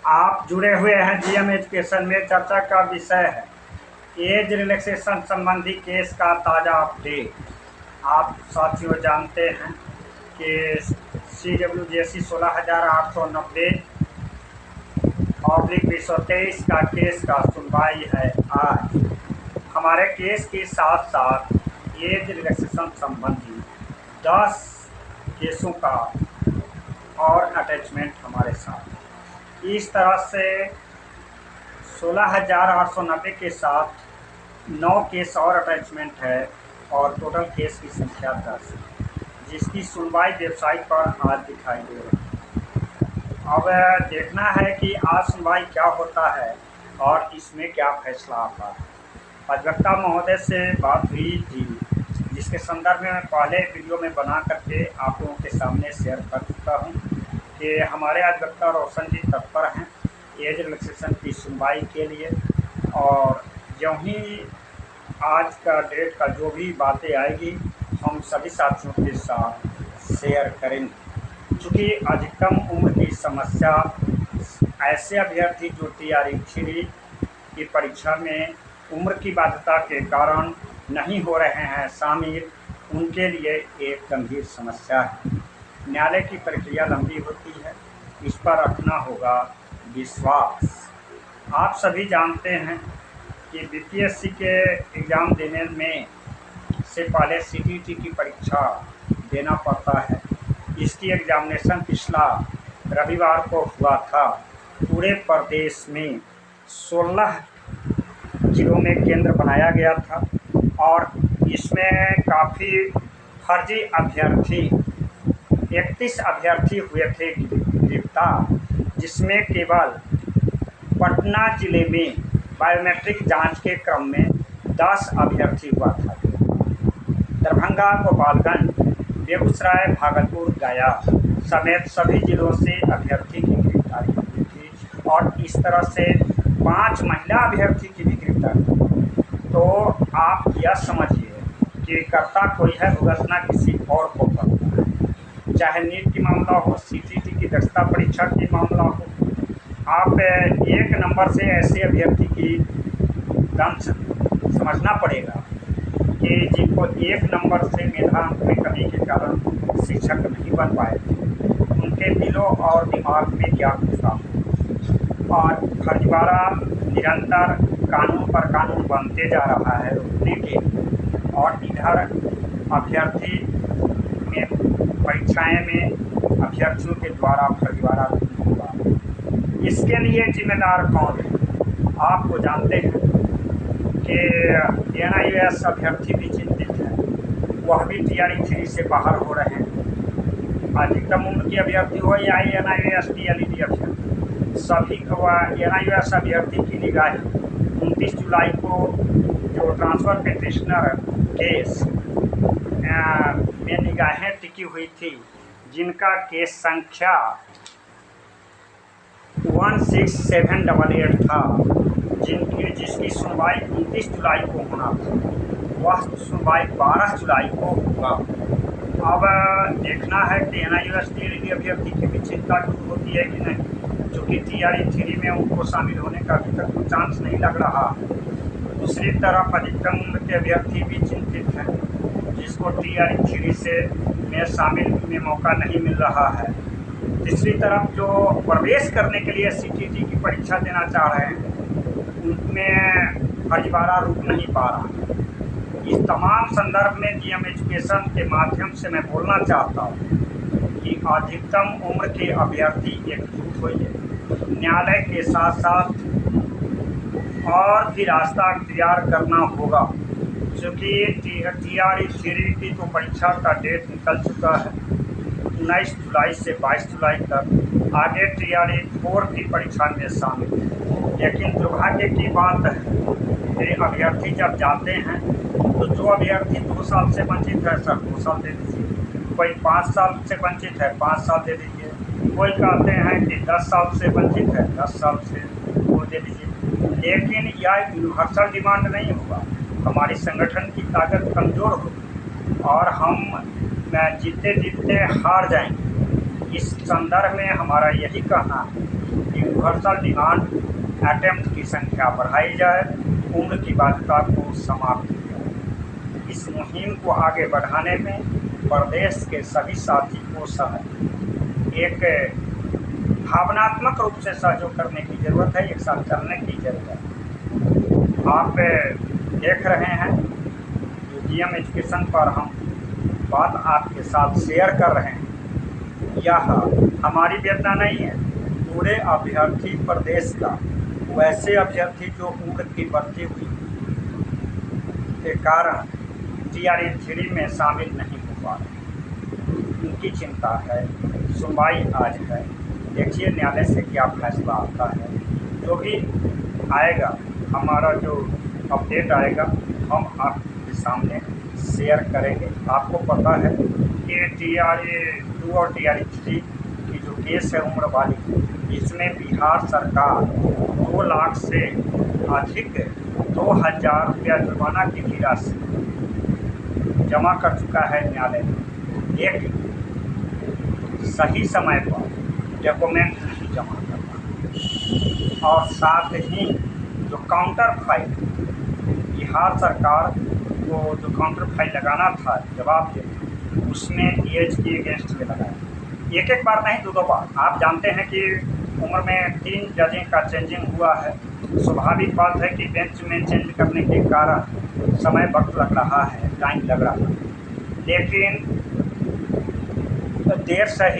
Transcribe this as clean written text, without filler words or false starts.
आप जुड़े हुए हैं जीएम एजुकेशन में। चर्चा का विषय है एज रिलैक्सेशन संबंधी केस का ताज़ा अपडेट। आप साथियों जानते हैं कि CWJC 16,890 ऑब्लिक 2023 का केस का सुनवाई है आज। हमारे केस के साथ साथ एज रिलैक्सेशन संबंधी 10 केसों का और अटैचमेंट हमारे साथ। इस तरह से 16,890 के साथ 9 केस और अटैचमेंट है और टोटल केस की संख्या 10, जिसकी सुनवाई वेबसाइट पर आज दिखाई दे रही है। अब देखना है कि आज सुनवाई क्या होता है और इसमें क्या फैसला आता है। अधिवक्ता महोदय से बात हुई थी, जिसके संदर्भ में मैं पहले वीडियो में बना करके आप लोगों के सामने शेयर कर चुका हूँ कि हमारे अधिवक्ता रोशन जी तत्पर हैं एज रिलैक्सेशन की सुनवाई के लिए। और जो ही आज का डेट का जो भी बातें आएगी हम सभी साथियों के साथ शेयर करेंगे। चूँकि अधिकतम उम्र की समस्या ऐसे अभ्यर्थी जो TRE-3 की परीक्षा में उम्र की बाध्यता के कारण नहीं हो रहे हैं शामिल, उनके लिए एक गंभीर समस्या है। न्यायालय की प्रक्रिया लंबी होती है, इस पर रखना होगा विश्वास। आप सभी जानते हैं कि BPSC के एग्ज़ाम देने में से पहले CTET की परीक्षा देना पड़ता है। इसकी एग्ज़ामिनेशन पिछला रविवार को हुआ था। पूरे प्रदेश में 16 जिलों में केंद्र बनाया गया था और इसमें काफ़ी फर्जी अभ्यर्थी 31 अभ्यर्थी हुए थे गिरफ्तार, जिसमें केवल पटना जिले में बायोमेट्रिक जांच के क्रम में 10 अभ्यर्थी हुआ था। दरभंगा, गोपालगंज, बेगूसराय, भागलपुर, गया समेत सभी जिलों से अभ्यर्थी की गिरफ्तारी हुई थी और इस तरह से 5 महिला अभ्यर्थी की भी गिरफ्तारी। तो आप यह समझिए कि करता कोई है, भुगतना किसी और को पड़ता है। चाहे नीट की मामला हो, CTET की दक्षता परीक्षा की मामला हो, आप एक नंबर से ऐसे अभ्यर्थी की दम समझना पड़ेगा कि जिनको एक नंबर से मेधांक में कमी के कारण शिक्षक नहीं बन पाए थे, उनके दिलों और दिमाग में क्या घुसा। और फर्जीवाड़ा निरंतर कानून पर कानून बनते जा रहा है रुकने के, और इधर अभ्यर्थी में परीक्षाएं में अभ्यर्थियों के द्वारा फर्जीवाड़ा नहीं हुआ। इसके लिए जिम्मेदार कौन है? आपको जानते हैं कि NIOS अभ्यर्थी भी चिंतित हैं, वह भी TRE-3 से बाहर हो रहे हैं। अधिकतम उम्र के अभ्यर्थी हो या NIOS TLED अभ्यर्थी, सभी NIOS अभ्यर्थी की निगाहें 29 जुलाई को जो ट्रांसफ़र पिटिशनर केस में निगाहें टिकी हुई थी, जिनका केस संख्या 16788 था, जिसकी सुनवाई 29 जुलाई को होना था, वह सुनवाई 12 जुलाई को हुआ। अब देखना है कि NIOS TLED अभ्यर्थी की भी चिंता दूर होती है कि नहीं, चूँकि TRE-3 में उनको शामिल होने का अभी तक कोई चांस नहीं लग रहा। दूसरी तरफ अधिकतम उम्र के अभ्यर्थी भी चिंतित हैं, जिसको TRE-3 से में शामिल में मौका नहीं मिल रहा है। तीसरी तरफ जो प्रवेश करने के लिए CTET की परीक्षा देना चाह रहे हैं, उनमें फर्जीवाड़ा रुक नहीं पा रहा। इस तमाम संदर्भ में जीएम एजुकेशन के माध्यम से मैं बोलना चाहता हूँ कि अधिकतम उम्र के अभ्यर्थी एकजुट होइए। न्यायालय के साथ साथ और भी रास्ता अख्तियार करना होगा, क्योंकि TRE-3 की तो परीक्षा का डेट निकल चुका है 19 जुलाई से 22 जुलाई तक। आगे TRE-4 की परीक्षा में शामिल है। लेकिन दुर्भाग्य की बात है कि अभ्यर्थी जब जाते हैं तो जो अभ्यर्थी 2 साल से वंचित है, सर 2 साल दे दीजिए। कोई 5 साल से वंचित है, 5 साल दे दीजिए। कोई कहते हैं कि 10 साल से वंचित है, 10 साल से वो दे दीजिए। लेकिन यह यूनिवर्सल डिमांड नहीं होगा। हमारी संगठन की ताकत कमज़ोर होगी और हम जीतते जीतते हार जाएंगे। इस संदर्भ में हमारा यही कहना है कि यूनिवर्सल डिमांड अटेम्प्ट की संख्या बढ़ाई जाए, उम्र की बाध्यता को समाप्त किया जाए। इस मुहिम को आगे बढ़ाने में प्रदेश के सभी साथी को एक भावनात्मक रूप से सहयोग करने की ज़रूरत है, एक साथ चलने की ज़रूरत है। आप देख रहे हैं यूजीएम एजुकेशन पर हम बात आपके साथ शेयर कर रहे हैं। यह हमारी वेदना नहीं है, पूरे अभ्यर्थी प्रदेश का, वैसे अभ्यर्थी जो उम्र की बढ़ती हुई के कारण TRE 3 में शामिल नहीं हो पा रहे, उनकी चिंता है। सुनवाई आज है, देखिए न्यायालय से क्या फैसला आता है। जो भी आएगा, हमारा जो अपडेट आएगा हम आपके सामने शेयर करेंगे। आपको पता है कि TRE 2 और TRE 3 की जो केस है उम्र वाली, इसमें बिहार सरकार 2 लाख से अधिक 2000 रुपया जुर्माना की भी राशि जमा कर चुका है न्यायालय में। लेकिन सही समय पर डॉक्यूमेंट नहीं जमा करना, और साथ ही जो काउंटर फाइल बिहार सरकार को जो काउंटर फाइल लगाना था जवाब देना, उसमें एज की अगेंस्ट में लगाया। एक बार नहीं, 2 बार। आप जानते हैं कि उम्र में 3 जजें का चेंजिंग हुआ है। स्वाभाविक बात है कि बेंच में चेंज करने के कारण समय वक्त लग रहा है, टाइम लग रहा है, लेकिन देर सही